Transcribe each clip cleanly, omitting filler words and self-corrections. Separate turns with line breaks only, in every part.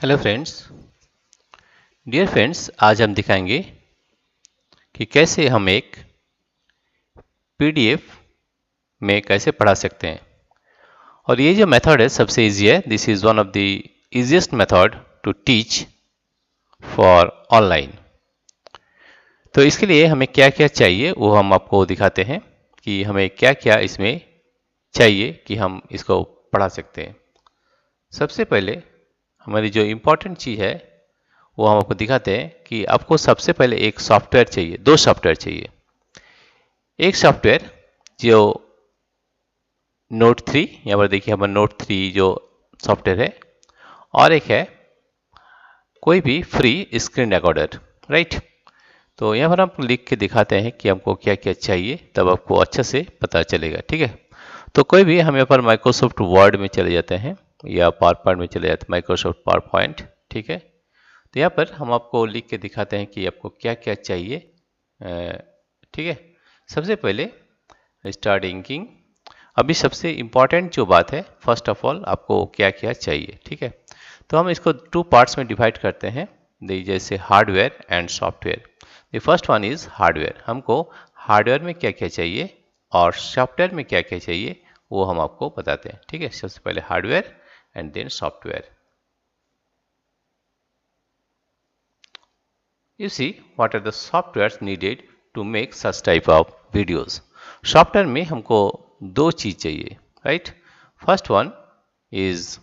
Hello friends. Dear friends, आज हम दिखाएंगे कि कैसे हम एक पीडीएफ में कैसे पढ़ा सकते हैं। और ये जो मेथड है सबसे इजी है। This is one of the easiest method to teach for online. तो इसके लिए हमें क्या क्या चाहिए वो हम आपको दिखाते हैं कि हमें क्या क्या इसमें चाहिए कि हम इसको पढ़ा सकते हैं। सबसे पहले हमारी जो इम्पोर्टेंट चीज़ है वो हम आपको दिखाते हैं कि आपको सबसे पहले एक सॉफ्टवेयर चाहिए, दो सॉफ्टवेयर चाहिए। एक सॉफ्टवेयर जो नोट 3, यहाँ पर देखिए हमारा नोट 3 जो सॉफ्टवेयर है, और एक है कोई भी फ्री स्क्रीन रिकॉर्डर, राइट। तो यहाँ पर हम लिख के दिखाते हैं कि हमको क्या क्या चाहिए, तब आपको अच्छा से पता चलेगा, ठीक है। तो कोई भी हम यहाँ पर माइक्रोसॉफ्ट वर्ड में चले जाते हैं या पावर पॉइंट में चले जाते हैं, माइक्रोसॉफ्ट पावर पॉइंट, ठीक है। तो यहाँ पर हम आपको लिख के दिखाते हैं कि आपको क्या क्या चाहिए, ठीक है। सबसे पहले स्टार्ट इंकिंग। अभी सबसे इम्पॉर्टेंट जो बात है, फर्स्ट ऑफ ऑल आपको क्या क्या चाहिए, ठीक है। तो हम इसको टू पार्ट्स में डिवाइड करते हैं, जैसे hardware and software. The first one is hardware. हमको हार्डवेयर में क्या क्या चाहिए और सॉफ्टवेयर में क्या क्या चाहिए वो हम आपको बताते हैं, ठीक है। सबसे पहले hardware and then software. You see, what are the softwares needed to make such type of videos? Software में हमको दो चीज चाहिए, right. First one is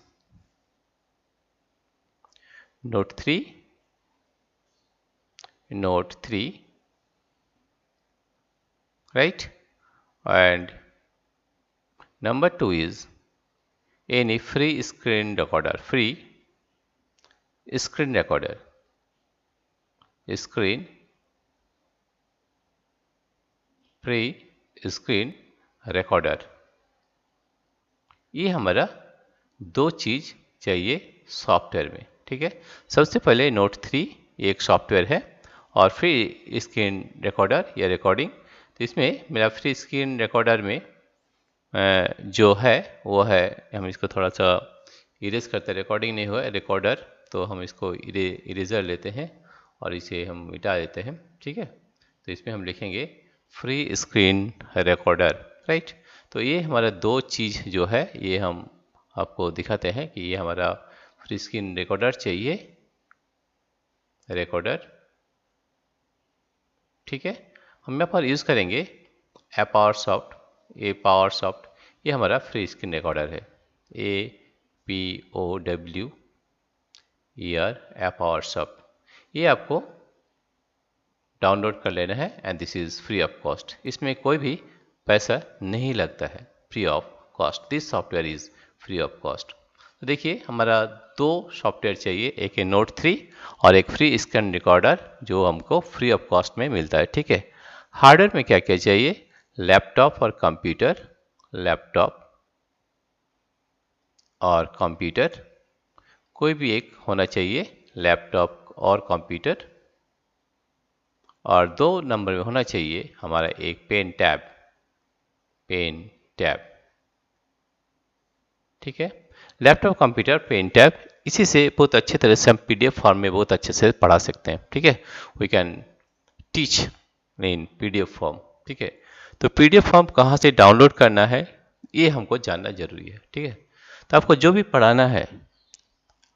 note 3, right, and number 2 is any free screen recorder, screen free screen recorder. ये हमारा दो चीज चाहिए सॉफ्टवेयर में, ठीक है। सबसे पहले नोट 3 एक सॉफ्टवेयर है और फ्री स्क्रीन रिकॉर्डर या रिकॉर्डिंग। तो इसमें मेरा फ्री स्क्रीन रिकॉर्डर में जो है वो है, हम इसको थोड़ा सा इरेज करते हैं, रिकॉर्डिंग नहीं हुआ रिकॉर्डर, तो हम इसको इरेजर लेते हैं और इसे हम मिटा देते हैं, ठीक है। तो इसमें हम लिखेंगे फ्री स्क्रीन रिकॉर्डर, राइट। तो ये हमारा दो चीज़ जो है ये हम आपको दिखाते हैं कि ये हमारा फ्री स्क्रीन रिकॉर्डर चाहिए, ठीक है। हम यहाँ पर यूज़ करेंगे पावर सॉफ्ट। ये हमारा फ्री स्क्रीन रिकॉर्डर है, APOWER। ये आपको डाउनलोड कर लेना है and this is free of cost. इसमें कोई भी पैसा नहीं लगता है, free of cost. This software is free of cost. तो देखिए हमारा दो सॉफ्टवेयर चाहिए, एक है नोट 3 और एक फ्री स्क्रीन रिकॉर्डर जो हमको फ्री ऑफ कॉस्ट में मिलता है, ठीक है। हार्डवेयर में क्या क्या चाहिए, लैपटॉप और कंप्यूटर, कोई भी एक होना चाहिए, लैपटॉप और कंप्यूटर। और दो नंबर में होना चाहिए हमारा एक पेन टैब, ठीक है। लैपटॉप, कंप्यूटर, पेन टैब, इसी से बहुत अच्छे तरह से हम पीडीएफ फॉर्म में बहुत अच्छे से पढ़ा सकते हैं, ठीक है। We can teach in PDF form, ठीक है। तो पीडीएफ फॉर्म कहाँ से डाउनलोड करना है ये हमको जानना जरूरी है, ठीक है। तो आपको जो भी पढ़ाना है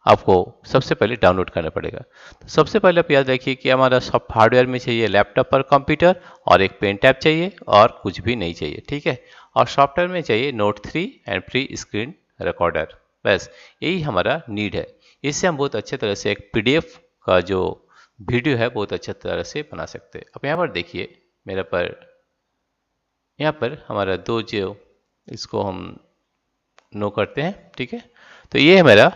आपको सबसे पहले डाउनलोड करना पड़ेगा। तो सबसे पहले आप याद रखिए कि हमारा सब हार्डवेयर में चाहिए लैपटॉप पर कंप्यूटर और एक पेन टैब चाहिए और कुछ भी नहीं चाहिए, ठीक है। और सॉफ्टवेयर में चाहिए note 3 and free screen recorder, बस यही हमारा नीड है। इससे हम बहुत अच्छे तरह से एक पीडीएफ का जो वीडियो है बहुत अच्छे तरह से बना सकते हैं। अब यहाँ पर देखिए मेरे पर, यहाँ पर हमारा दो जो इसको हम नो करते हैं, ठीक है। तो ये है मेरा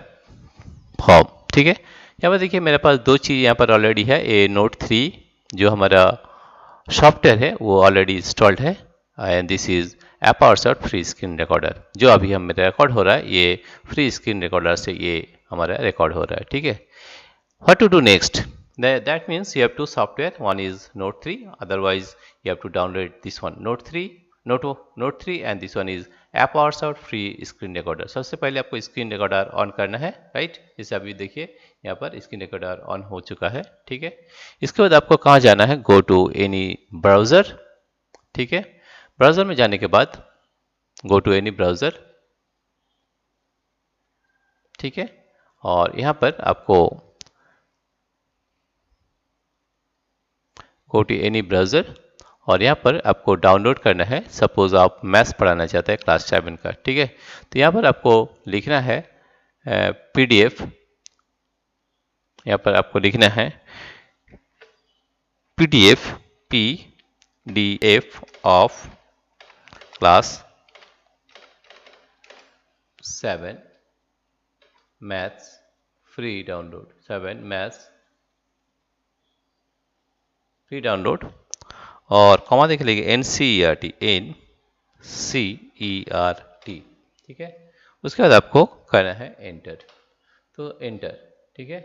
फॉर्म, ठीक है। यहाँ पर देखिए मेरे पास दो चीज़ यहाँ पर ऑलरेडी है। ए नोट 3 जो हमारा सॉफ्टवेयर है वो ऑलरेडी इंस्टॉल्ड है and this is APOWER free screen recorder. जो अभी हम मेरा रिकॉर्ड हो रहा है ये फ्री स्क्रीन रिकॉर्डर से ये हमारा रिकॉर्ड हो रहा है, ठीक है। What to do next, that means you have two software, one is Note 3, otherwise you have to download this one, Note 3 and this one is app hours और free screen recorder. सबसे पहले आपको screen recorder on करना है, right. जैसे अभी देखिए यहाँ पर स्क्रीन रिकॉर्डर ऑन हो चुका है, ठीक है। इसके बाद आपको कहाँ जाना है, गो टू एनी ब्राउज़र, ठीक है। ब्राउज़र में जाने के बाद गो टू एनी ब्राउज़र, ठीक है। और यहाँ पर आपको गो टू एनी ब्राउज़र और यहाँ पर आपको डाउनलोड करना है। सपोज आप मैथ्स पढ़ाना चाहते हैं क्लास 7 का, ठीक है। तो यहाँ पर आपको लिखना है PDF, यहाँ पर आपको लिखना है PDF of class 7 maths free download, 7 maths free download और कॉमा देख लीजिए NCERT, ठीक है। उसके बाद आपको करना है एंटर, तो एंटर, ठीक है।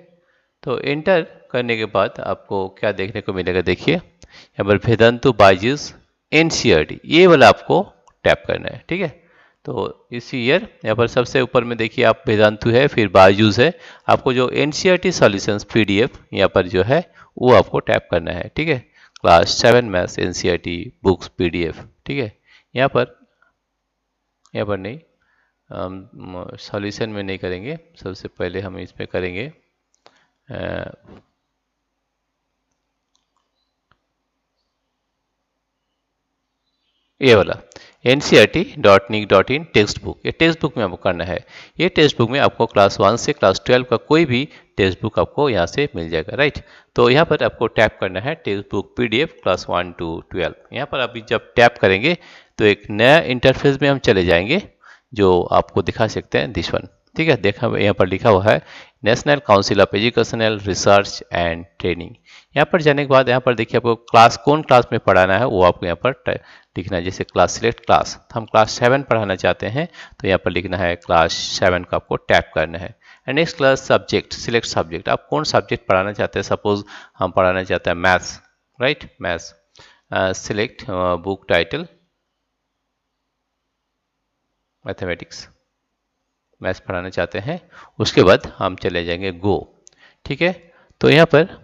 तो एंटर करने के बाद आपको क्या देखने को मिलेगा, देखिए यहाँ पर वेदांतु बायजूस NCERT, ये वाला आपको टैप करना है, ठीक है। तो इसी ईयर यहाँ पर सबसे ऊपर में देखिए आप वेदांतु है, फिर बायजूस है। आपको जो NCERT सॉल्यूशंस PDF यहाँ पर जो है वो आपको टैप करना है, ठीक है। Class 7 maths NCERT books PDF, ठीक है। यहाँ पर नहीं, हम सॉल्यूशन में नहीं करेंगे, सबसे पहले हम इसमें करेंगे ये वाला NCERT.nic.in टेक्स्ट बुक, ये टेक्स्ट बुक में आपको करना है। ये टेक्स्ट बुक में आपको क्लास 1 से क्लास 12 का कोई भी टेक्स्ट बुक आपको यहाँ से मिल जाएगा, राइट। तो यहाँ पर आपको टैप करना है text book PDF class 1 to 12। यहाँ पर अभी जब टैप करेंगे तो एक नया इंटरफेस में हम चले जाएंगे जो आपको दिखा सकते हैं, दिस वन, ठीक है। देखा यहाँ पर लिखा हुआ है national council of educational research and training. यहाँ पर जाने के बाद यहाँ पर देखिए आपको क्लास कौन क्लास में पढ़ाना है वो आपको यहाँ पर लिखना है। जैसे क्लास सिलेक्ट क्लास, हम क्लास 7 पढ़ाना चाहते हैं तो यहाँ पर लिखना है क्लास 7 का आपको टैप करना है। And next class subject, select subject, आप कौन सब्जेक्ट पढ़ाना चाहते हैं। सपोज हम पढ़ाना चाहते हैं maths, right, maths. Select book title mathematics, maths पढ़ाना चाहते हैं। उसके बाद हम चले जाएंगे गो, ठीक है। तो यहाँ पर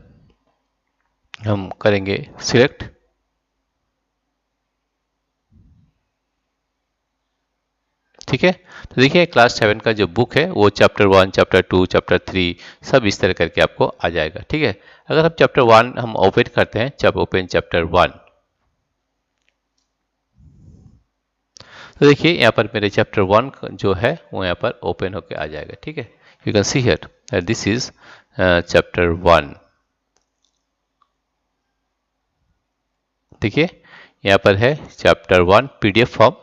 हम करेंगे सिलेक्ट, ठीक है। तो देखिए क्लास 7 का जो बुक है वो चैप्टर 1, चैप्टर 2, चैप्टर 3 सब इस तरह करके आपको आ जाएगा, ठीक है। अगर हम चैप्टर 1 हम ओपन करते हैं, जब ओपन चैप्टर 1, तो देखिए यहाँ पर मेरे चैप्टर 1 जो है वो यहाँ पर ओपन होके आ जाएगा, ठीक है। You can see here this is chapter 1, देखिए यहाँ पर है चैप्टर 1 PDF फॉर्म,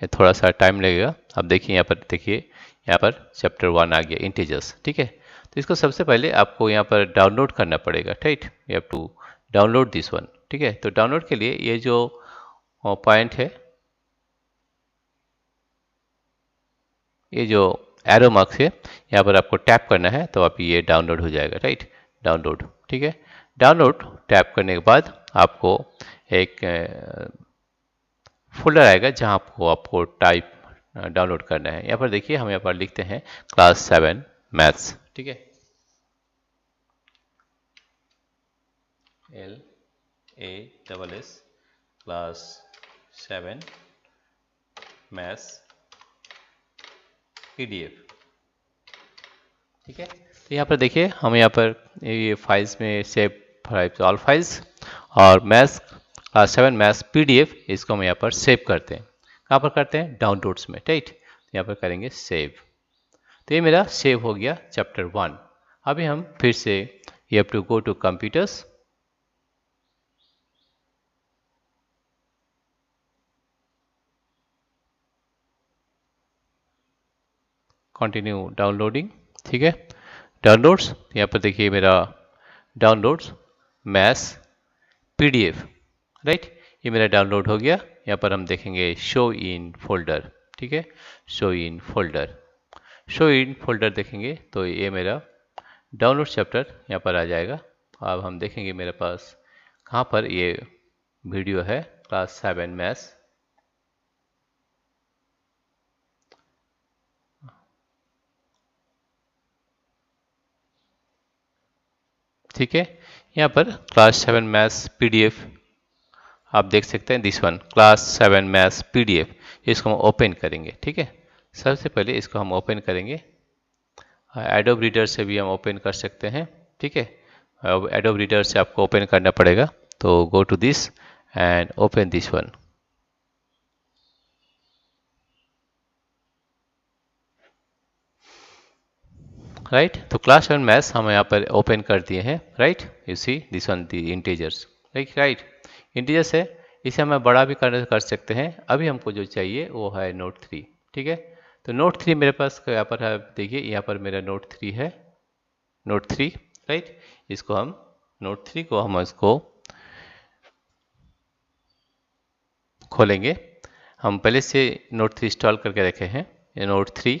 ये थोड़ा सा टाइम लगेगा। अब देखिए यहाँ पर, देखिए यहाँ पर चैप्टर 1 आ गया इंटीजर्स, ठीक है। तो इसको सबसे पहले आपको यहाँ पर डाउनलोड करना पड़ेगा, right. You have to download this one, ठीक है। तो डाउनलोड के लिए ये जो पॉइंट है, ये जो एरो मार्क्स है, यहाँ पर आपको टैप करना है तो आप ये डाउनलोड हो जाएगा, राइट, डाउनलोड, ठीक है। डाउनलोड टैप करने के बाद आपको एक फोल्डर आएगा जहाँ आपको टाइप डाउनलोड करना है। यहाँ पर देखिए हम यहाँ पर लिखते हैं क्लास 7 मैथ्स, ठीक है, LASS क्लास 7 मैथ्स PDF, ठीक है। तो यहाँ पर देखिए हम यहाँ पर ये फाइल्स में सेव फाइल्स, ऑल फाइल्स और मैथ्स क्लास 7 मैथ्स PDF, इसको हम यहाँ पर सेव करते हैं। कहाँ पर करते हैं, डाउनलोड्स में, राइट। यहाँ पर करेंगे सेव, तो ये मेरा सेव हो गया चैप्टर 1। अभी हम फिर से you have to go to computers, continue downloading, ठीक है। डाउनलोड्स, यहाँ पर देखिए मेरा डाउनलोड्स मैथ्स PDF, राइट, ये मेरा डाउनलोड हो गया। यहाँ पर हम देखेंगे शो इन फोल्डर, ठीक है, show in folder, show in folder देखेंगे तो ये मेरा डाउनलोड चैप्टर यहाँ पर आ जाएगा। अब हम देखेंगे मेरे पास कहाँ पर ये वीडियो है, क्लास 7 मैथ्स, ठीक है। यहाँ पर क्लास 7 मैथ्स पीडीएफ आप देख सकते हैं, this one class 7 maths PDF, इसको हम ओपन करेंगे। ठीक है, सबसे पहले इसको हम ओपन करेंगे। एडोब रीडर से भी हम ओपन कर सकते हैं। ठीक है, एडोब रीडर से आपको ओपन करना पड़ेगा, तो go to this and open this one. Right, तो क्लास 7 मैथ्स हम यहाँ पर ओपन कर दिए हैं। Right, you see this one the integers. Right, integers है, इसे हमें बड़ा भी कर सकते हैं। अभी हमको जो चाहिए वो है नोट 3। ठीक है, तो नोट 3 मेरे पास यहाँ पर है, देखिए यहाँ पर मेरा नोट 3 है, नोट 3। राइट, इसको हम नोट 3 को हम इसको खोलेंगे। हम पहले से नोट 3 इंस्टॉल करके रखे हैं, ये नोट 3।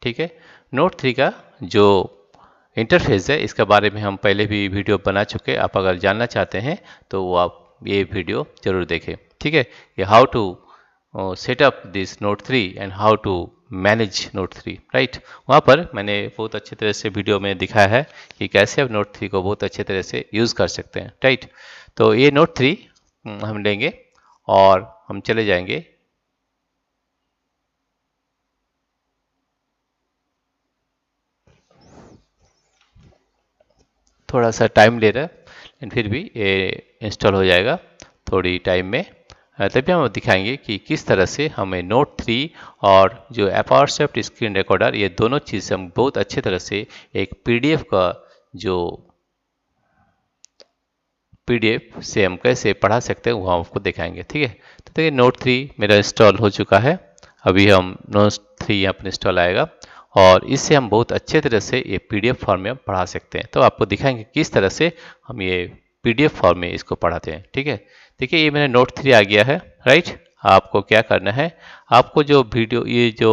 ठीक है, नोट 3 का जो इंटरफेस है इसके बारे में हम पहले भी वीडियो बना चुके हैं। आप अगर जानना चाहते हैं तो वो आप ये वीडियो जरूर देखें। ठीक है, ये how to set up this note 3 and how to manage note 3। Right, वहाँ पर मैंने बहुत अच्छे तरह से वीडियो में दिखाया है कि कैसे आप नोट 3 को बहुत अच्छे तरह से यूज़ कर सकते हैं। राइट, तो ये नोट 3 हम लेंगे और हम चले जाएंगे थोड़ा सा टाइम ले रहा है, लेकिन फिर भी ये इंस्टॉल हो जाएगा थोड़ी टाइम में। तभी हम दिखाएंगे कि किस तरह से हमें नोट 3 और जो एपावरसॉफ्ट स्क्रीन रिकॉर्डर, ये दोनों चीज़ हम बहुत अच्छे तरह से एक पीडीएफ का जो पीडीएफ से हम कैसे पढ़ा सकते हैं वो हम आपको दिखाएंगे। ठीक है, तो देखिए नोट 3 मेरा इंस्टॉल हो चुका है। अभी हम नोट 3 यहाँ पर इंस्टॉल आएगा और इससे हम बहुत अच्छे तरह से ये पीडीएफ फॉर्म में पढ़ा सकते हैं। तो आपको दिखाएंगे किस तरह से हम ये पीडीएफ फॉर्म में इसको पढ़ाते हैं। ठीक है, देखिए ये मेरा नोट 3 आ गया है। राइट, आपको क्या करना है, आपको जो वीडियो ये जो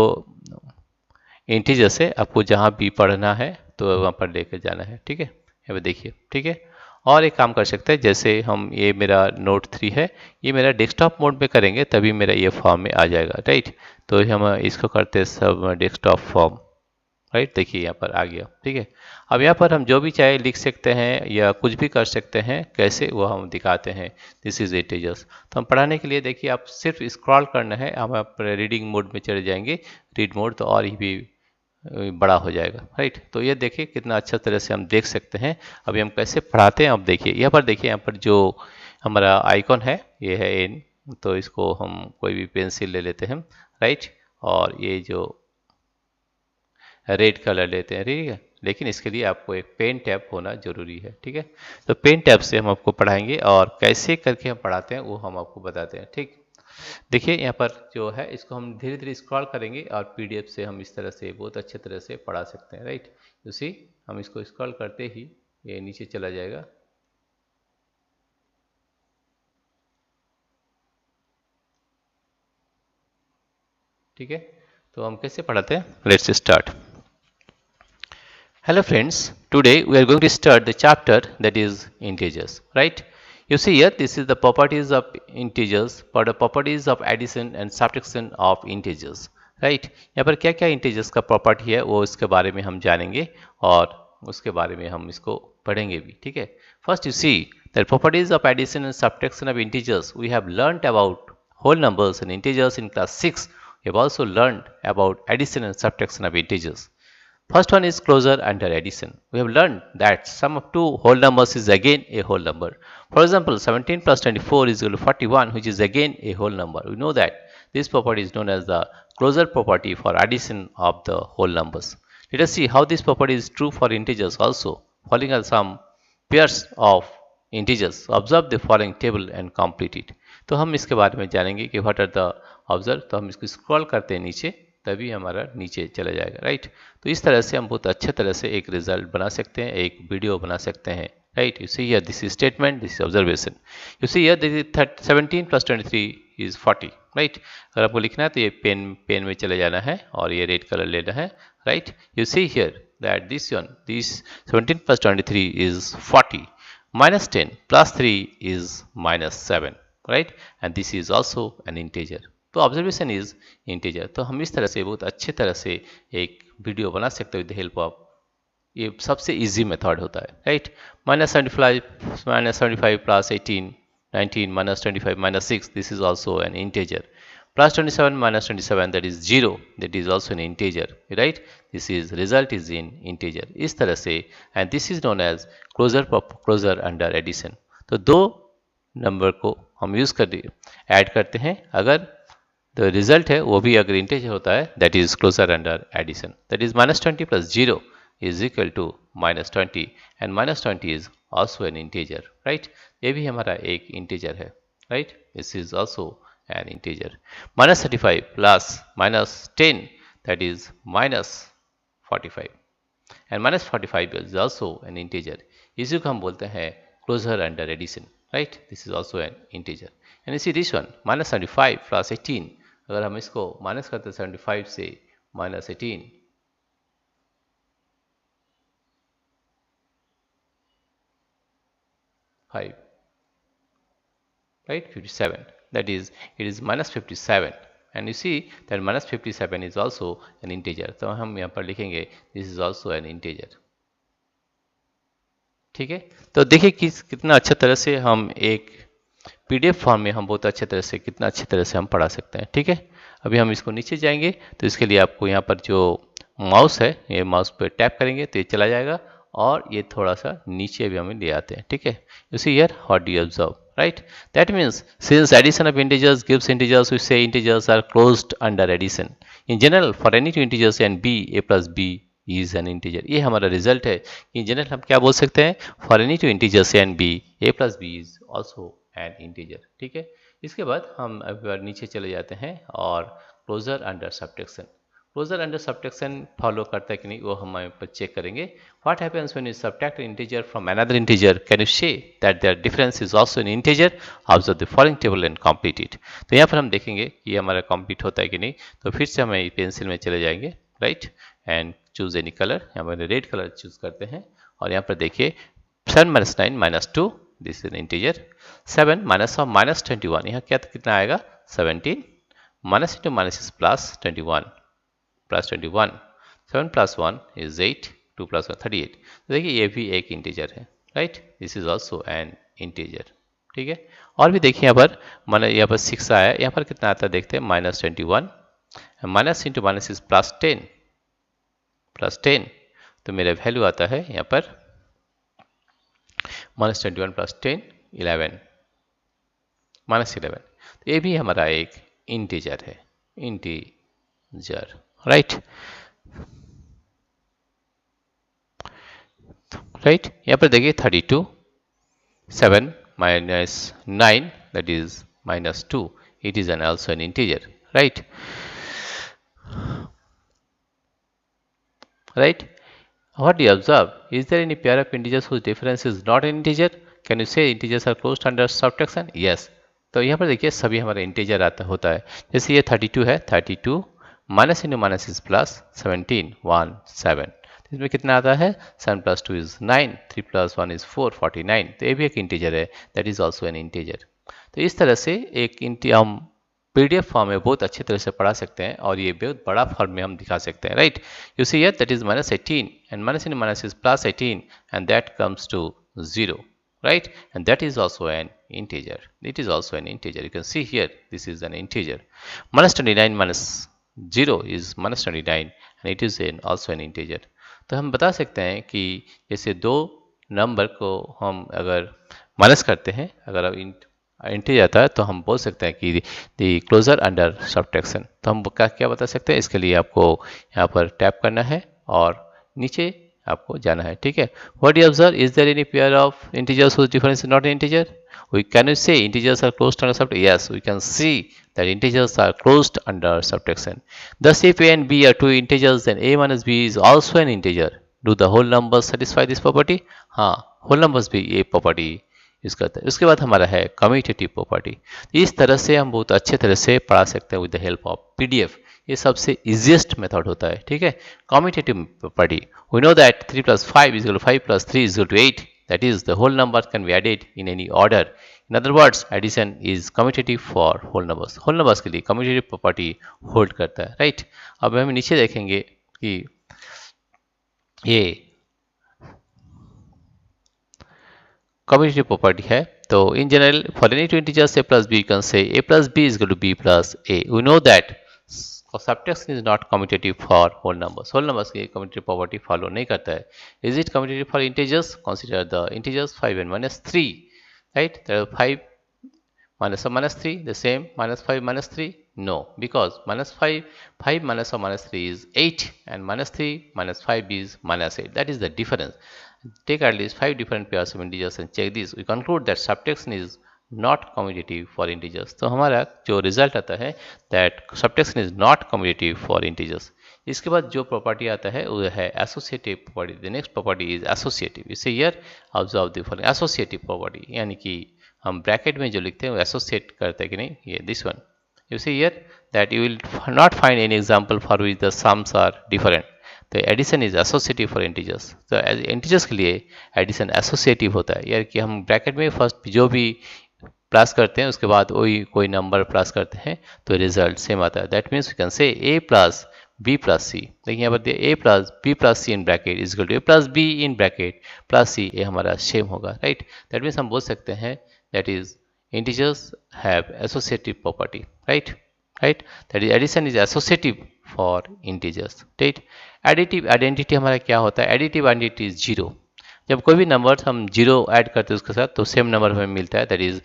इंटीजर्स है आपको जहाँ भी पढ़ना है तो वहाँ पर लेकर जाना है। ठीक है, यहाँ पे देखिए। ठीक है, और एक काम कर सकते हैं, जैसे हम ये मेरा नोट 3 है, ये मेरा डेस्कटॉप मोड में करेंगे तभी मेरा ये फॉर्म में आ जाएगा। राइट, तो हम इसको करते हैं सब डेस्कटॉप फॉर्म। राइट, देखिए यहाँ पर आ गया। ठीक है, अब यहाँ पर हम जो भी चाहे लिख सकते हैं या कुछ भी कर सकते हैं, कैसे वो हम दिखाते हैं। This is integers. तो हम पढ़ाने के लिए देखिए आप सिर्फ स्क्रॉल करना है, हम आप रीडिंग मोड में चले जाएंगे, रीड मोड, तो और ही भी बड़ा हो जाएगा। राइट, तो ये देखिए कितना अच्छा तरह से हम देख सकते हैं। अभी हम कैसे पढ़ाते हैं, अब देखिए यहाँ पर, देखिए यहाँ पर जो हमारा आइकॉन है ये है एन, तो इसको हम कोई भी पेंसिल ले लेते हैं। राइट, और ये जो रेड कलर लेते हैं। ठीक है, लेकिन इसके लिए आपको एक पेन टैब होना जरूरी है। ठीक है, तो पेन टैब से हम आपको पढ़ाएंगे और कैसे करके हम पढ़ाते हैं वो हम आपको बताते हैं। ठीक, देखिए यहाँ पर जो है इसको हम धीरे धीरे स्क्रॉल करेंगे और पीडीएफ से हम इस तरह से बहुत अच्छे तरह से पढ़ा सकते हैं। राइट, उसी हम इसको स्क्रॉल करते ही ये नीचे चला जाएगा। ठीक है, तो हम कैसे पढ़ाते हैं, let's start. Hello friends, today we are going to start the chapter that is integers. Right, you see here this is the properties of integers, for the properties of addition and subtraction of integers. Right, यहाँ पर क्या क्या integers का property है वो इसके बारे में हम जानेंगे और उसके बारे में हम इसको पढ़ेंगे भी। ठीक है, first you see the properties of addition and subtraction of integers. We have learnt about whole numbers and integers in class 6. We have also learned about addition and subtraction of integers. First one is closure under addition. We have learned that sum of two whole numbers is again a whole number. For example, 17 plus 24 is equal to 41, which is again a whole number. We know that this property is known as the closure property for addition of the whole numbers. Let us see how this property is true for integers also. Following are some pairs of integers. Observe the following table and complete it. तो हम इसके बारे में जानेंगे कि what are the observe. तो हम इसको स्क्रॉल करते हैं नीचे, तभी हमारा नीचे चला जाएगा। राइट, तो इस तरह से हम बहुत अच्छे तरह से एक रिजल्ट बना सकते हैं, एक वीडियो बना सकते हैं। Right, you see here this is statement, this is observation. You see here this is 17 plus 23 is 40। Right, अगर आपको लिखना है तो ये पेन में चले जाना है और ये रेड कलर लेना है। Right, you see here that this 17 plus 23 is 40, minus 10 plus 3 is minus 7. Right, and this is also an integer. तो ऑब्जर्वेशन इज इंटीजर। तो हम इस तरह से बहुत अच्छे तरह से एक वीडियो बना सकते हैं विद द हेल्प ऑफ ये सबसे इजी मेथड होता है, right. -75 plus 18 19 -25 -6, this is also an integer. +27 -27, that is 0, that is also an integer, right? This is result is in integer इस तरह से, and this is known as closure under addition। तो दो number को हम use कर add करते हैं, अगर द रिजल्ट है वो भी अगर इंटीजर होता है, that is closure under addition. That is -20 + 0 is equal to -20, and -20 is also an integer, right. ये भी हमारा एक इंटीजर है, right. This is also an integer. -35 plus -10, that is -45, and -45 is also an integer. इसी को हम बोलते हैं closure under addition, right. This is also an integer. And इसी दिस वन -75 प्लस 18, अगर हम इसको माइनस करते हैं 75 से -18, right, 57, that is it is -57, and you see that -57 is also an integer, तो हम यहाँ पर लिखेंगे this is also an integer, ठीक है। तो देखिए कितना अच्छा तरह से हम एक पीडीएफ फॉर्म में हम बहुत अच्छे तरह से, कितना अच्छी तरह से हम पढ़ा सकते हैं, ठीक है। अभी हम इसको नीचे जाएंगे, तो इसके लिए आपको यहाँ पर जो माउस है, ये माउस पर टैप करेंगे तो ये चला जाएगा, और ये थोड़ा सा नीचे भी हमें ले आते हैं, ठीक है। You see here, what do you observe, right? That means since addition of integers gives integers, we say integers are closed under addition. In general, for any two integers a and b, a plus b is an integer. ये हमारा result है। In general हम क्या बोल सकते हैं, for any two integers a and b, a plus b is also an integer, ठीक है। इसके बाद हम अब नीचे चले जाते हैं और closure under subtraction. Closure under subtraction follow करता है कि नहीं वो हम पर चेक करेंगे। What happens when you subtract an integer from another integer, can you say that their difference is also an integer, observe the following table and complete it. तो यहाँ पर हम देखेंगे कि हमारा कंप्लीट होता है कि नहीं। तो फिर से हमें पेंसिल में चले जाएंगे, right, and choose any colour. यहाँ पर रेड कलर चूज करते हैं, और यहाँ पर देखिए 7 - 9 - 2, दिस इज एन इंटीजर। 7 -21, यहाँ क्या कितना आएगा 17, minus into minus is plus 21, plus 21, 7 + 1 is 8, 2 + 1 38। तो देखिए ये भी एक इंटीजर है, right. This is also an integer, ठीक है। और भी देखिए यहाँ पर मैंने यहाँ पर 6 आया, यहाँ पर कितना आता है देखते हैं -21, माइनस इंटू माइनस इज +10, +10, तो मेरा वैल्यू आता है यहाँ पर -21 + 10 11, -11। तो ये भी हमारा एक इंटीजर है, इंटीजर, राइट, राइट। यहाँ पर देखिए 32, 7 - 9, that is -2, it is an also an integer, right, right। What do you observe? Is there any pair of integers whose difference is not an integer? Can you say integers are closed under subtraction? Yes। तो यहाँ पर देखिए सभी हमारा integer होता है। जैसे ये 32 है, 32 minus into minus is plus 17, 1 7, इसमें कितना आता है 7 + 2 इज 9, 3 + 1 इज 4, 49। तो ये भी एक इंटीजर है, that is also an integer. तो इस तरह से एक हम पीडीएफ फॉर्म में बहुत अच्छी तरह से पढ़ा सकते हैं, और ये बहुत बड़ा फॉर्म में हम दिखा सकते हैं, right. You see here that is -18, and minus into minus is +18, and that comes to 0, right, and that is also an integer. It is also an integer. You can see here this is an integer. -29 - 0 is -29, and it is also an integer. तो हम बता सकते हैं कि जैसे दो number को हम अगर माइनस करते हैं, अगर अब इंटीजर आता है, तो हम बोल सकते हैं कि द क्लोजर अंडर सब्ट्रैक्शन। तो हम क्या बता सकते हैं, इसके लिए आपको यहाँ पर टैप करना है और नीचे आपको जाना है, ठीक है। What you observe, is there any pair of integers whose difference is not an integer? We can you say integers are closed under subtraction? Yes, we can see that integers are closed under subtraction. Thus, if a and b are two integers, then a minus b is also an integer. Do the whole numbers satisfy this property? हाँ, whole numbers भी ये property use करते हैं। उसके बाद हमारा है commutative property. इस तरह से हम बहुत अच्छे तरह से पढ़ा सकते हैं with the help of PDF. ये सबसे इजीएस्ट मेथड होता है, ठीक है। Commutative property, we know that 3 + 5 = 5 + 3 = 8, that is the whole number can be added in any order. In other words, addition is commutative for whole numbers. whole numbers के लिए commutative property hold करता है, right। अब हम नीचे देखेंगे कि ये कम्यूटेटिव प्रॉपर्टी है। तो in general for any two integers a plus b you can say a plus b is equal to b plus a. We know that subtraction is not commutative for whole numbers. Whole numbers की commutative property follow नहीं करता है. Is it commutative for integers? Consider the integers 5 and minus 3, right? There are 5 minus or minus 3 the same, minus 5 minus 3 no, because minus 5 minus or minus 3 is 8 and minus 3 minus 5 is minus 8. That is the difference. Take at least 5 different pairs of integers and check this. We conclude that subtraction is not commutative for integers. तो हमारा जो result आता है that subtraction is not commutative for integers. इसके बाद जो property आता है वो है associative property. The next property is associative. इसे here observe the following associative property, यानी कि हम ब्रैकेट में जो लिखते हैं वो एसोसिएट करते हैं कि नहीं. ये this one you see here that you will not find any example for which the sums are different. तो addition is associative for integers. तो इंटीजर्स के लिए एडिशन एसोसिएटिव होता है, यार कि हम ब्रैकेट में फर्स्ट जो भी प्लस करते हैं उसके बाद वही कोई नंबर प्लस करते हैं तो रिजल्ट सेम आता है. That means we can say A plus B plus C. देखिए यहाँ पर A plus B plus C in bracket is equal to A plus B in bracket plus C. ये हमारा सेम होगा, राइट. दैट मीन्स हम बोल सकते हैं that is integers have associative property, right. That is addition is associative for integers, right. additive identity हमारा क्या होता है? additive identity is 0. जब कोई भी नंबर हम 0 ऐड करते हैं उसके साथ तो सेम नंबर हमें मिलता है. दैट इज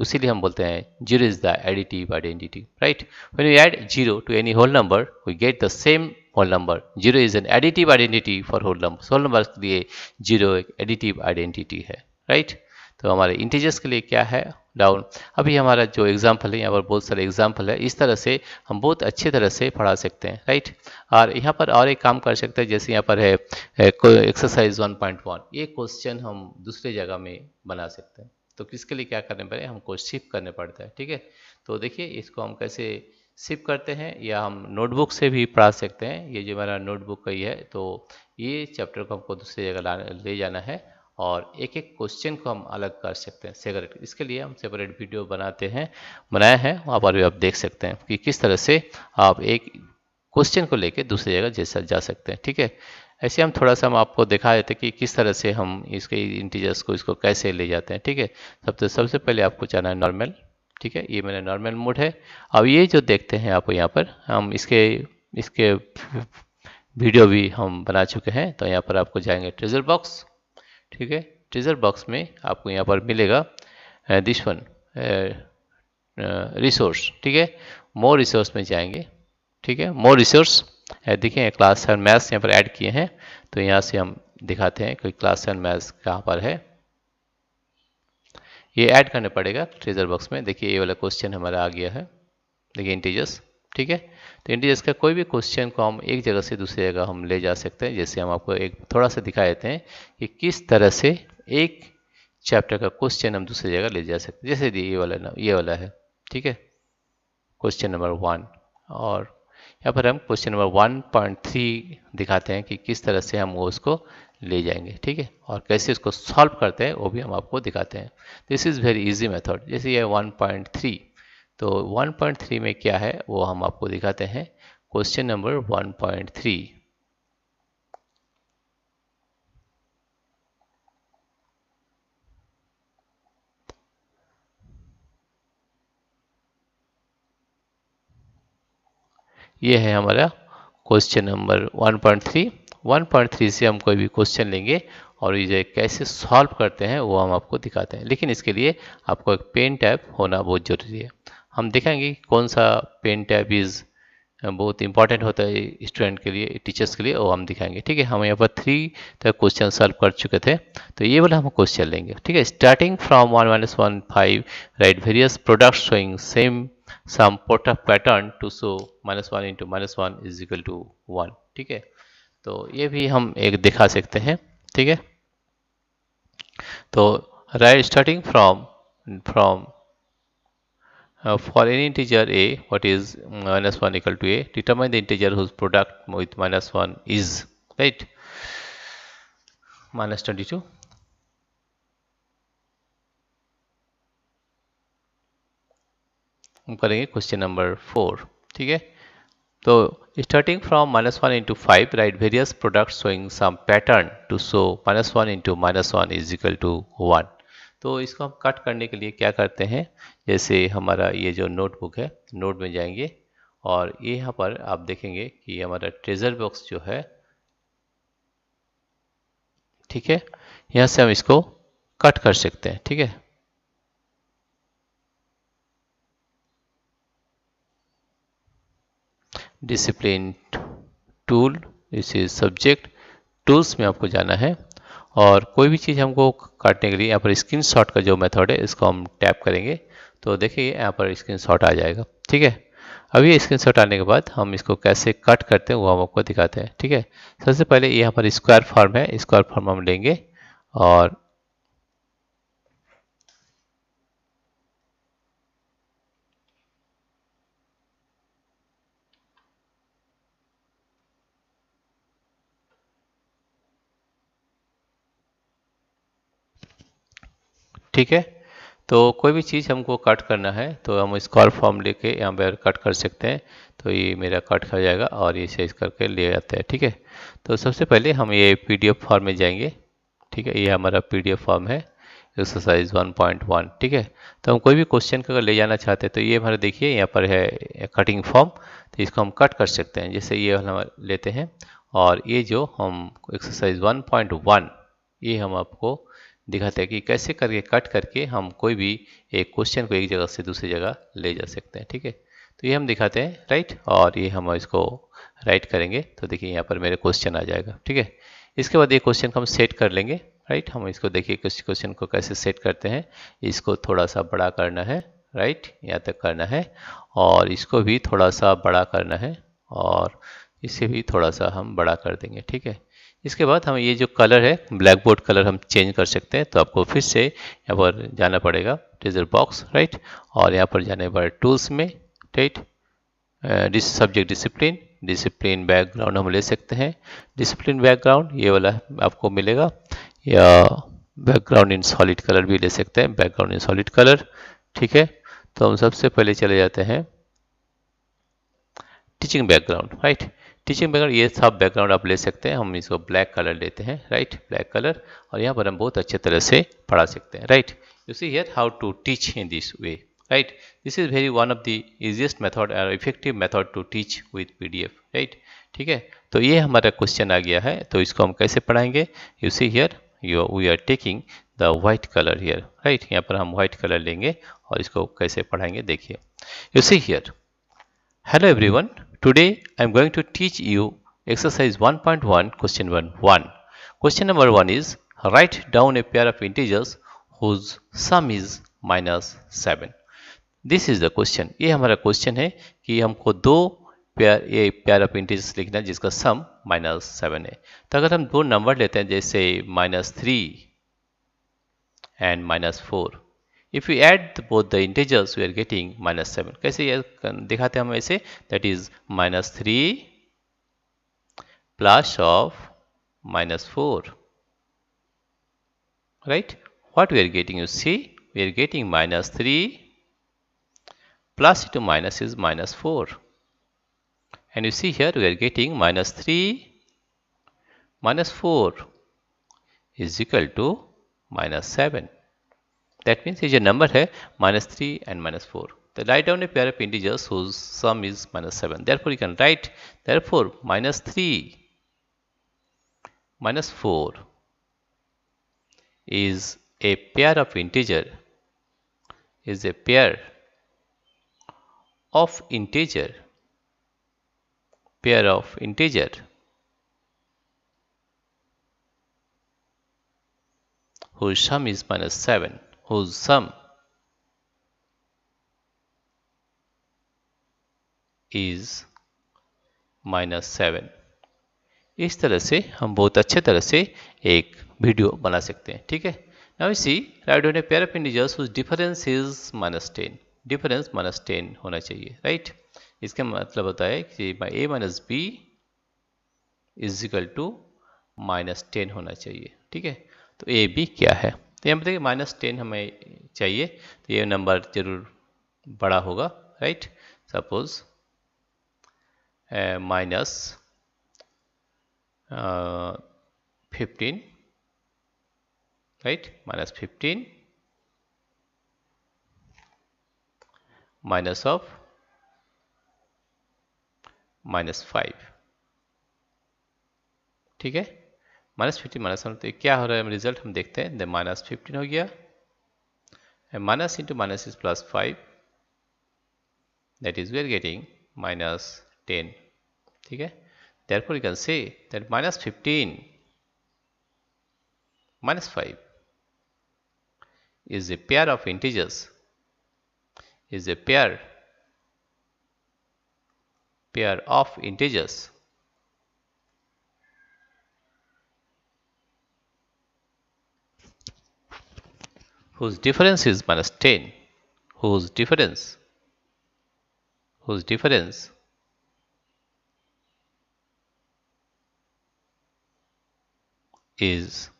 उसीलिए हम बोलते हैं 0 is the additive identity, right. When we add 0 to any whole number we get the same whole number. 0 is an additive identity for whole number. Whole number के लिए 0 एक additive identity है, right. तो हमारे integers के लिए क्या है? डाउन. अभी हमारा जो एग्जाम्पल है, यहाँ पर बहुत सारे एग्जाम्पल है. इस तरह से हम बहुत अच्छी तरह से पढ़ा सकते हैं, राइट. और यहाँ पर और एक काम कर सकते हैं, जैसे यहाँ पर है एक्सरसाइज 1.1. ये क्वेश्चन हम दूसरे जगह में बना सकते हैं. तो किसके लिए क्या करने पड़े? हमको शिफ्ट करने पड़ता है, ठीक है. तो देखिए इसको हम कैसे शिफ्ट करते हैं, या हम नोटबुक से भी पढ़ा सकते हैं. ये जो मेरा नोटबुक का ही है, तो ये चैप्टर को हमको दूसरी जगह ले जाना है और एक एक क्वेश्चन को हम अलग कर सकते हैं सेपरेट. इसके लिए हम सेपरेट वीडियो बनाए हैं, वहाँ पर भी आप देख सकते हैं कि किस तरह से आप एक क्वेश्चन को लेके दूसरी जगह जैसा जा सकते हैं, ठीक है. ऐसे हम थोड़ा सा हम आपको दिखा देते हैं कि किस तरह से हम इसके इंटीजर्स को इसको कैसे ले जाते हैं, ठीक है. सबसे पहले आपको जाना है नॉर्मल, ठीक है. ये मेरा नॉर्मल मोड है. अब ये जो देखते हैं आप यहाँ पर, हम इसके वीडियो भी हम बना चुके हैं. तो यहाँ पर आपको जाएंगे ट्रेजर बॉक्स, ठीक है. ट्रेजर बॉक्स में आपको यहाँ पर मिलेगा दिस वन रिसोर्स, ठीक है. मोर रिसोर्स में जाएंगे, ठीक है. मोर रिसोर्स देखिए क्लास 7 मैथ्स यहाँ पर ऐड किए हैं. तो यहाँ से हम दिखाते हैं कोई क्लास 7 मैथ्स कहाँ पर है. ये ऐड करना पड़ेगा ट्रेजर बॉक्स में. देखिए ये वाला क्वेश्चन हमारा आ गया है. देखिए इंटीजर्स, ठीक है. तो इंटीजर्स का कोई भी क्वेश्चन को हम एक जगह से दूसरी जगह हम ले जा सकते हैं. जैसे हम आपको एक थोड़ा सा दिखा देते हैं कि किस तरह से एक चैप्टर का क्वेश्चन हम दूसरी जगह ले जा सकते हैं. जैसे ये वाला है, ठीक है, क्वेश्चन नंबर 1. और यहाँ पर हम क्वेश्चन नंबर 1.3 दिखाते हैं कि किस तरह से हम वो उसको ले जाएंगे, ठीक है. और कैसे उसको सॉल्व करते हैं वो भी हम आपको दिखाते हैं. This is very easy method. जैसे ये 1.3, तो 1.3 में क्या है वो हम आपको दिखाते हैं. क्वेश्चन नंबर 1.3, ये है हमारा क्वेश्चन नंबर 1.3. 1.3 से हम कोई भी क्वेश्चन लेंगे और ये कैसे सॉल्व करते हैं वो हम आपको दिखाते हैं. लेकिन इसके लिए आपको एक पेन टैब होना बहुत ज़रूरी है. हम देखेंगे कौन सा पेन टैब इज़ बहुत इंपॉर्टेंट होता है स्टूडेंट के लिए, टीचर्स के लिए, वो हम दिखाएंगे, ठीक है. हम यहाँ पर 3 तक क्वेश्चन सॉल्व कर चुके थे. तो ये वाला हम क्वेश्चन लेंगे, ठीक है. Starting from 1 - 1 5 right various products showing same sum product pattern to show -1 into -1 is equal to 1, ठीक है. तो ये भी हम एक दिखा सकते हैं, ठीक है. तो right starting from for any integer a, what is -1 equal to a, determine the integer whose product with -1 is, right, -22. हम करेंगे क्वेश्चन नंबर 4, ठीक है. तो starting from -1 into 5 right various products showing some pattern to show -1 into -1 is equal to 1. तो इसको हम cut करने के लिए क्या करते हैं, जैसे हमारा ये जो नोटबुक है, नोट में जाएंगे और ये यहाँ पर आप देखेंगे कि हमारा ट्रेजर बॉक्स जो है, ठीक है, यहाँ से हम इसको कट कर सकते हैं। ठीक है, discipline tool, this is subject, tools में आपको जाना है और कोई भी चीज़ हमको काटने के लिए यहाँ पर स्क्रीनशॉट का जो मेथड है इसको हम टैप करेंगे तो देखिए यहाँ पर स्क्रीनशॉट आ जाएगा। ठीक है, अभी स्क्रीनशॉट आने के बाद हम इसको कैसे कट करते हैं वो हम आपको दिखाते हैं। ठीक है, सबसे पहले यहाँ पर स्क्वायर फॉर्म है, स्क्वायर फॉर्म हम लेंगे और ठीक है, तो कोई भी चीज़ हमको कट करना है तो हम स्क्वायर फॉर्म लेके यहाँ पर कट कर सकते हैं। तो ये मेरा कट हो जाएगा और ये साइज करके ले आते हैं। ठीक है, तो सबसे पहले हम ये पीडीएफ फॉर्म में जाएंगे। ठीक है, ये हमारा पीडीएफ फॉर्म है, एक्सरसाइज 1.1। ठीक है, तो हम कोई भी क्वेश्चन को अगर ले जाना चाहते हैं तो ये हमारा देखिए यहाँ पर है कटिंग फॉर्म, तो इसको हम कट कर सकते हैं। जैसे ये हम लेते हैं और ये जो हम एक्सरसाइज 1.1 ये हम आपको दिखाते हैं कि कैसे करके कट करके हम कोई भी एक क्वेश्चन को एक जगह से दूसरी जगह ले जा सकते हैं। ठीक है, तो ये हम दिखाते हैं राइट, और ये हम इसको राइट करेंगे तो देखिए यहाँ पर मेरे क्वेश्चन आ जाएगा। ठीक है, इसके बाद ये क्वेश्चन को हम सेट कर लेंगे राइट। हम इसको देखिए किस क्वेश्चन को कैसे सेट करते हैं, इसको थोड़ा सा बड़ा करना है राइट, यहाँ तक करना है और इसको भी थोड़ा सा बड़ा करना है और इसे भी थोड़ा सा हम बड़ा कर देंगे। ठीक है, इसके बाद हम ये जो कलर है ब्लैक बोर्ड कलर हम चेंज कर सकते हैं, तो आपको फिर से यहाँ पर जाना पड़ेगा ट्रेजर बॉक्स राइट, और यहाँ पर जाने पर टूल्स में right, subject discipline, discipline background हम ले सकते हैं। डिसिप्लिन बैकग्राउंड ये वाला आपको मिलेगा, या बैकग्राउंड इन सॉलिड कलर भी ले सकते हैं, बैकग्राउंड इन सॉलिड कलर। ठीक है, तो हम सबसे पहले चले जाते हैं teaching background right. Teaching background ये सब बैकग्राउंड आप ले सकते हैं, हम इसको ब्लैक कलर लेते हैं राइट, ब्लैक कलर, और यहाँ पर हम बहुत अच्छे तरह से पढ़ा सकते हैं right. You see here how to teach in this way right, this is very one of the easiest method और effective method to teach with PDF right. ठीक है, तो ये हमारा क्वेश्चन आ गया है, तो इसको हम कैसे पढ़ाएंगे, you see here we are taking the white colour here right, यहाँ पर हम व्हाइट कलर लेंगे और इसको कैसे पढ़ाएंगे देखिए। You see here, hello everyone, today I am going to teach you exercise 1.1 question 1. Question number 1 is write down a pair of integers whose sum is -7. This is the question. ये हमारा question है कि हमको दो pair of integers लिखना है जिसका सम -7 है। तो अगर हम दो नंबर लेते हैं जैसे -3 and -4, if we add both the integers we are getting -7. कैसे ये दिखाते हैं हम ऐसे, that is -3 plus of -4 right. What we are getting, you see we are getting -3 plus into minus is -4, and you see here we are getting -3 -4 is equal to -7. That means ये जो number है -3 and -4. तो write down a pair of integers whose sum is -7. Therefore you can write, therefore -3 -4 is a pair of integer, is a pair of integer, pair of integer whose sum is -7, whose sum is -7. इस तरह से हम बहुत अच्छे तरह से एक video बना सकते हैं। ठीक है, now we see write down a pair of integers which difference is -10, difference -10 होना चाहिए राइट। इसका मतलब होता है कि a minus B is equal to -10 होना चाहिए। ठीक है, तो ए बी क्या है, तो यहाँ बताइए -10 हमें चाहिए, तो ये नंबर जरूर बड़ा होगा right. Suppose -15 right, -15 minus of -5, ठीक है। -15 -1 तो क्या हो रहा है रिजल्ट हम देखते हैं। -15 हो गया, minus into minus is +5, that is we are getting -10, ठीक है। therefore you can say that -15 -5 is a pair of integers, is a pair of integers whose difference is -10, whose difference is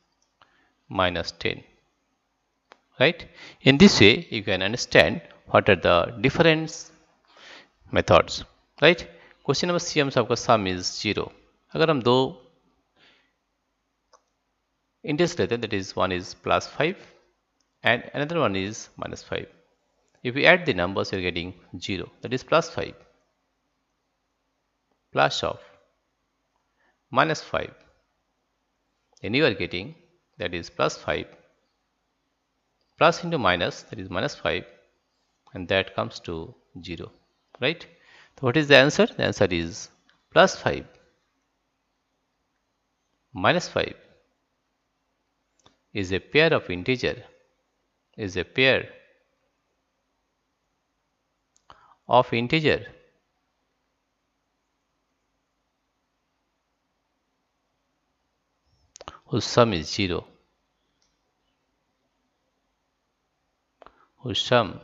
-10, right? In this way you can understand what are the different methods, right? Question number C हमसे आपका सम is 0। अगर हम दो integers लेते हैं, that is one is +5 and another one is -5. If we add the numbers, you are getting 0, that is +5 plus of -5, then you are getting that is +5 plus into minus, that is -5, and that comes to 0, right? So what is the answer? The answer is +5 -5 is a pair of integer, is a pair of integer whose sum is 0, whose sum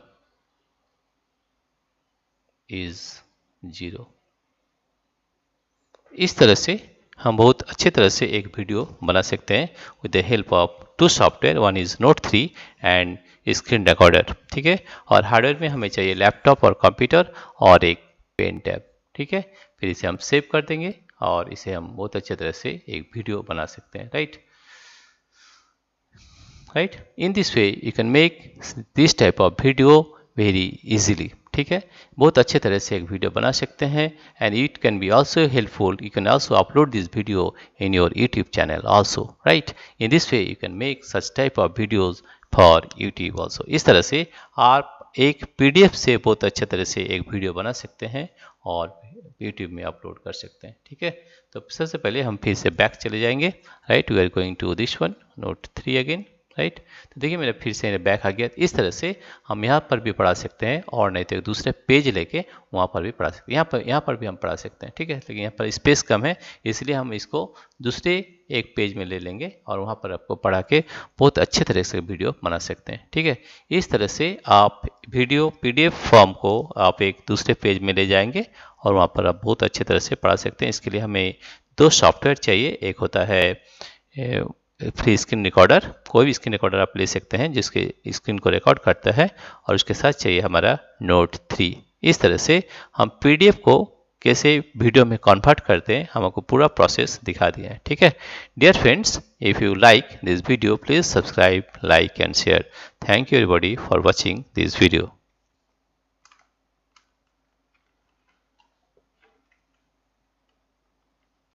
is 0। इस तरह से हम बहुत अच्छे तरह से एक video बना सकते हैं with the help of two software, one is note 3 and screen recorder, ठीक है। और हार्डवेयर में हमें चाहिए लैपटॉप और कंप्यूटर और एक पेन टैब, ठीक है। फिर इसे हम सेव कर देंगे और इसे हम बहुत अच्छे तरह से एक वीडियो बना सकते हैं, right. In this way you can make this type of video very easily, ठीक है। बहुत अच्छे तरह से एक वीडियो बना सकते हैं and it can be also helpful, you can also upload this video in your YouTube channel also, right. In this way you can make such type of videos for YouTube also. इस तरह से आप एक PDF से बहुत अच्छे तरह से एक वीडियो बना सकते हैं और यूट्यूब में अपलोड कर सकते हैं, ठीक है। तो सबसे पहले हम फिर से बैक चले जाएंगे, right. We are going to this one, note 3 again, right. तो देखिए मेरा फिर से बैक आ गया। इस तरह से हम यहाँ पर भी पढ़ा सकते हैं और नहीं तो एक दूसरे पेज लेके वहाँ पर भी पढ़ा सकते हैं। यहाँ पर भी हम पढ़ा सकते हैं, ठीक है। लेकिन यहाँ पर स्पेस कम है, इसलिए हम इसको दूसरे एक पेज में ले लेंगे और वहाँ पर आपको पढ़ा के बहुत अच्छे तरह से वीडियो बना सकते हैं, ठीक है। इस तरह से आप वीडियो पीडीएफ फॉर्म को आप एक दूसरे पेज में ले जाएंगे और वहाँ पर आप बहुत अच्छे तरह से पढ़ा सकते हैं। इसके लिए हमें दो सॉफ्टवेयर चाहिए। एक होता है फ्री स्क्रीन रिकॉर्डर, कोई भी स्क्रीन रिकॉर्डर आप ले सकते हैं जिसके स्क्रीन को रिकॉर्ड करता है, और उसके साथ चाहिए हमारा नोट 3। इस तरह से हम पीडीएफ को कैसे वीडियो में कन्वर्ट करते हैं हमको पूरा प्रोसेस दिखा दिया है, ठीक है। Dear friends, if you like this video please subscribe, like and share. Thank you everybody for watching this video.